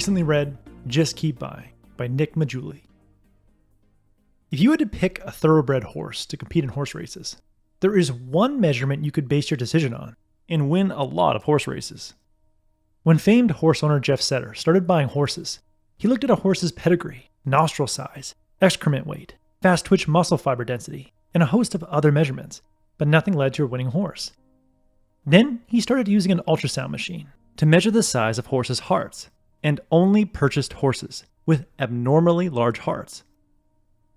Recently read Just Keep Buying by Nick Maggiulli. If you had to pick a thoroughbred horse to compete in horse races, there is one measurement you could base your decision on and win a lot of horse races. When famed horse owner Jeff Setter started buying horses, he looked at a horse's pedigree, nostril size, excrement weight, fast twitch muscle fiber density, and a host of other measurements, but nothing led to a winning horse. Then he started using an ultrasound machine to measure the size of horses' hearts, and only purchased horses with abnormally large hearts.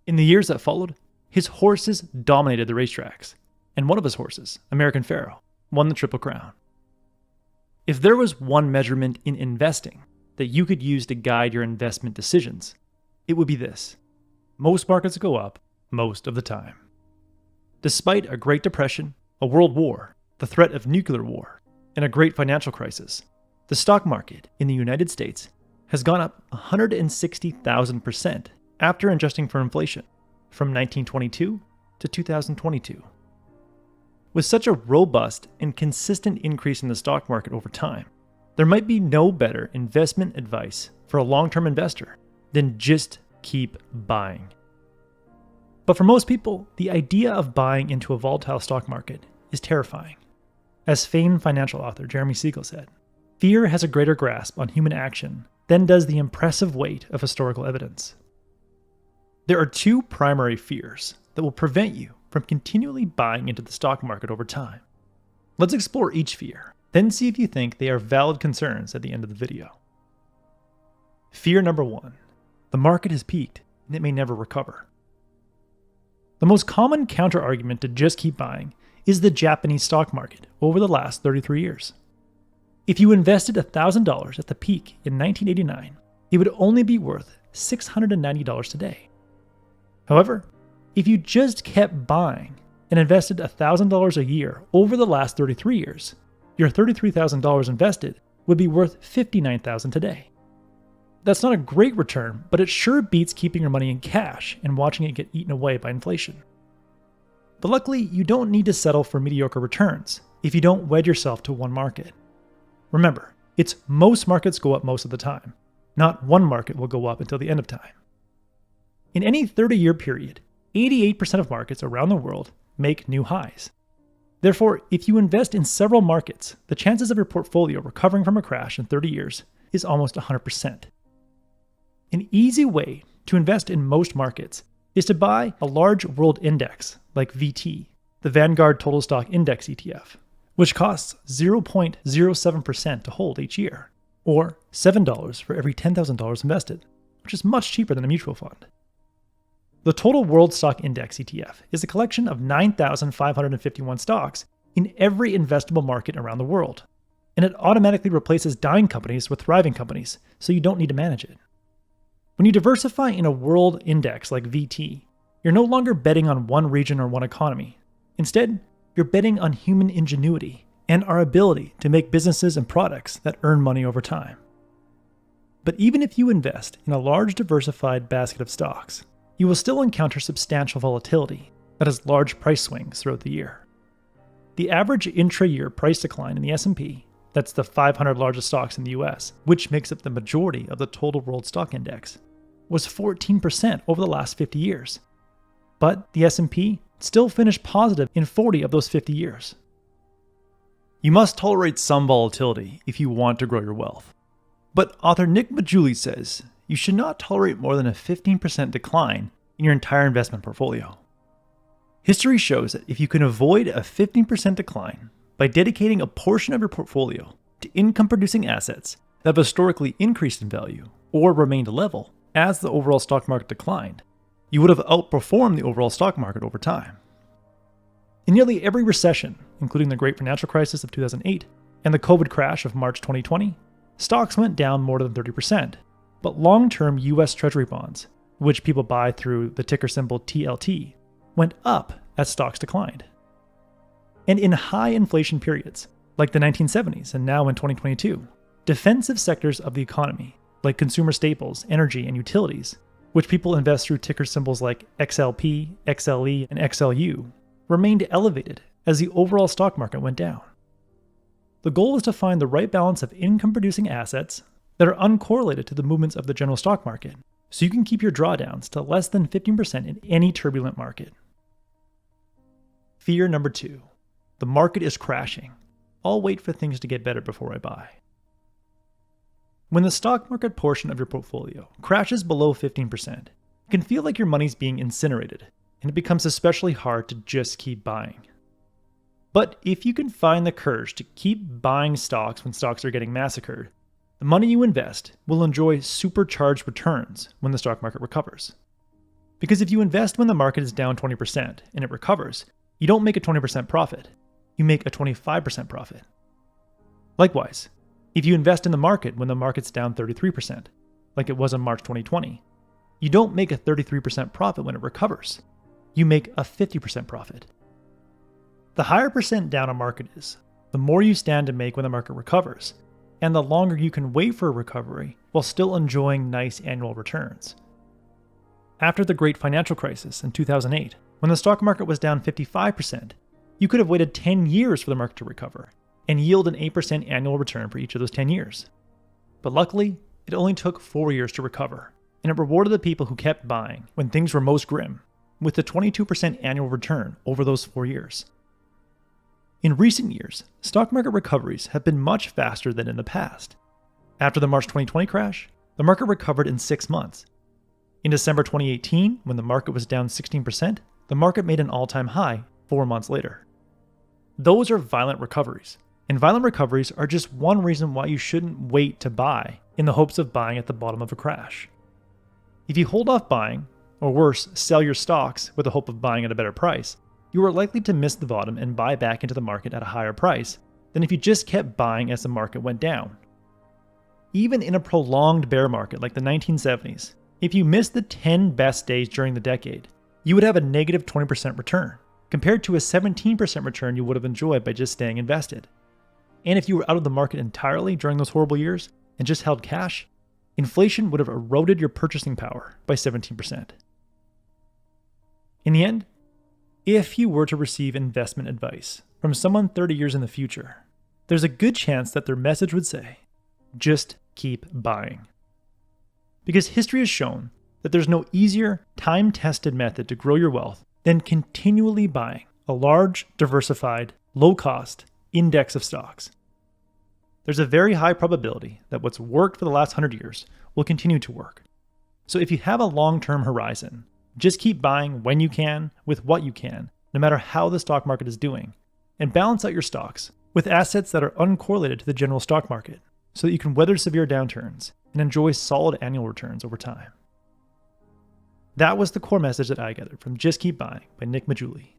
In the years that followed, his horses dominated the racetracks, and one of his horses, American Pharoah, won the Triple Crown. If there was one measurement in investing that you could use to guide your investment decisions, it would be this: most markets go up most of the time. Despite a Great Depression, a world war, the threat of nuclear war, and a great financial crisis, the stock market in the United States has gone up 160,000% after adjusting for inflation from 1922 to 2022. With such a robust and consistent increase in the stock market over time, there might be no better investment advice for a long-term investor than just keep buying. But for most people, the idea of buying into a volatile stock market is terrifying. As famed financial author Jeremy Siegel said, "Fear has a greater grasp on human action than does the impressive weight of historical evidence." There are two primary fears that will prevent you from continually buying into the stock market over time. Let's explore each fear, then see if you think they are valid concerns at the end of the video. Fear number one: the market has peaked and it may never recover. The most common counter-argument to just keep buying is the Japanese stock market over the last 33 years. If you invested $1,000 at the peak in 1989, it would only be worth $690 today. However, if you just kept buying and invested $1,000 a year over the last 33 years, your $33,000 invested would be worth $59,000 today. That's not a great return, but it sure beats keeping your money in cash and watching it get eaten away by inflation. But luckily, you don't need to settle for mediocre returns if you don't wed yourself to one market. Remember, it's most markets go up most of the time. Not one market will go up until the end of time. In any 30-year period, 88% of markets around the world make new highs. Therefore, if you invest in several markets, the chances of your portfolio recovering from a crash in 30 years is almost 100%. An easy way to invest in most markets is to buy a large world index like VT, the Vanguard Total Stock Index ETF, which costs 0.07% to hold each year, or $7 for every $10,000 invested, which is much cheaper than a mutual fund. The Total World Stock Index ETF is a collection of 9,551 stocks in every investable market around the world, and it automatically replaces dying companies with thriving companies, so you don't need to manage it. When you diversify in a world index like VT, you're no longer betting on one region or one economy. Instead, you're betting on human ingenuity and our ability to make businesses and products that earn money over time. But even if you invest in a large diversified basket of stocks, you will still encounter substantial volatility that has large price swings throughout the year. The average intra-year price decline in the S&P, that's the 500 largest stocks in the US, which makes up the majority of the total world stock index, was 14% over the last 50 years. But the S&P still finished positive in 40 of those 50 years. You must tolerate some volatility if you want to grow your wealth. But author Nick Maggiulli says you should not tolerate more than a 15% decline in your entire investment portfolio. History shows that if you can avoid a 15% decline by dedicating a portion of your portfolio to income-producing assets that have historically increased in value or remained level as the overall stock market declined, you would have outperformed the overall stock market over time. In nearly every recession, including the Great Financial Crisis of 2008 and the COVID crash of March 2020, stocks went down more than 30%, but long-term US Treasury bonds, which people buy through the ticker symbol TLT, went up as stocks declined. And in high inflation periods, like the 1970s and now in 2022, defensive sectors of the economy, like consumer staples, energy, and utilities, which people invest through ticker symbols like XLP, XLE, and XLU, remained elevated as the overall stock market went down. The goal is to find the right balance of income-producing assets, that are uncorrelated to the movements of the general stock market, so you can keep your drawdowns to less than 15% in any turbulent market. Fear number 2. The market is crashing. I'll wait for things to get better before I buy. When the stock market portion of your portfolio crashes below 15%, it can feel like your money's being incinerated, and it becomes especially hard to just keep buying. But if you can find the courage to keep buying stocks when stocks are getting massacred, the money you invest will enjoy supercharged returns when the stock market recovers. Because if you invest when the market is down 20% and it recovers, you don't make a 20% profit, you make a 25% profit. Likewise, if you invest in the market when the market's down 33%, like it was in March 2020, you don't make a 33% profit when it recovers, you make a 50% profit. The higher percent down a market is, the more you stand to make when the market recovers, and the longer you can wait for a recovery while still enjoying nice annual returns. After the great financial crisis in 2008, when the stock market was down 55%, you could have waited 10 years for the market to recover and yield an 8% annual return for each of those 10 years. But luckily, it only took 4 years to recover, and it rewarded the people who kept buying when things were most grim, with a 22% annual return over those 4 years. In recent years, stock market recoveries have been much faster than in the past. After the March 2020 crash, the market recovered in 6 months. In December 2018, when the market was down 16%, the market made an all-time high 4 months later. Those are violent recoveries, and violent recoveries are just one reason why you shouldn't wait to buy in the hopes of buying at the bottom of a crash. If you hold off buying, or worse, sell your stocks with the hope of buying at a better price, you are likely to miss the bottom and buy back into the market at a higher price than if you just kept buying as the market went down. Even in a prolonged bear market like the 1970s, if you missed the 10 best days during the decade, you would have a negative 20% return, compared to a 17% return you would have enjoyed by just staying invested. And if you were out of the market entirely during those horrible years and just held cash, inflation would have eroded your purchasing power by 17%. In the end, if you were to receive investment advice from someone 30 years in the future, there's a good chance that their message would say, just keep buying. Because history has shown that there's no easier, time-tested method to grow your wealth than continually buying a large, diversified, low-cost index of stocks. There's a very high probability that what's worked for the last 100 years will continue to work. So if you have a long-term horizon, just keep buying when you can, with what you can, no matter how the stock market is doing, and balance out your stocks with assets that are uncorrelated to the general stock market so that you can weather severe downturns and enjoy solid annual returns over time. That was the core message that I gathered from Just Keep Buying by Nick Maggiulli.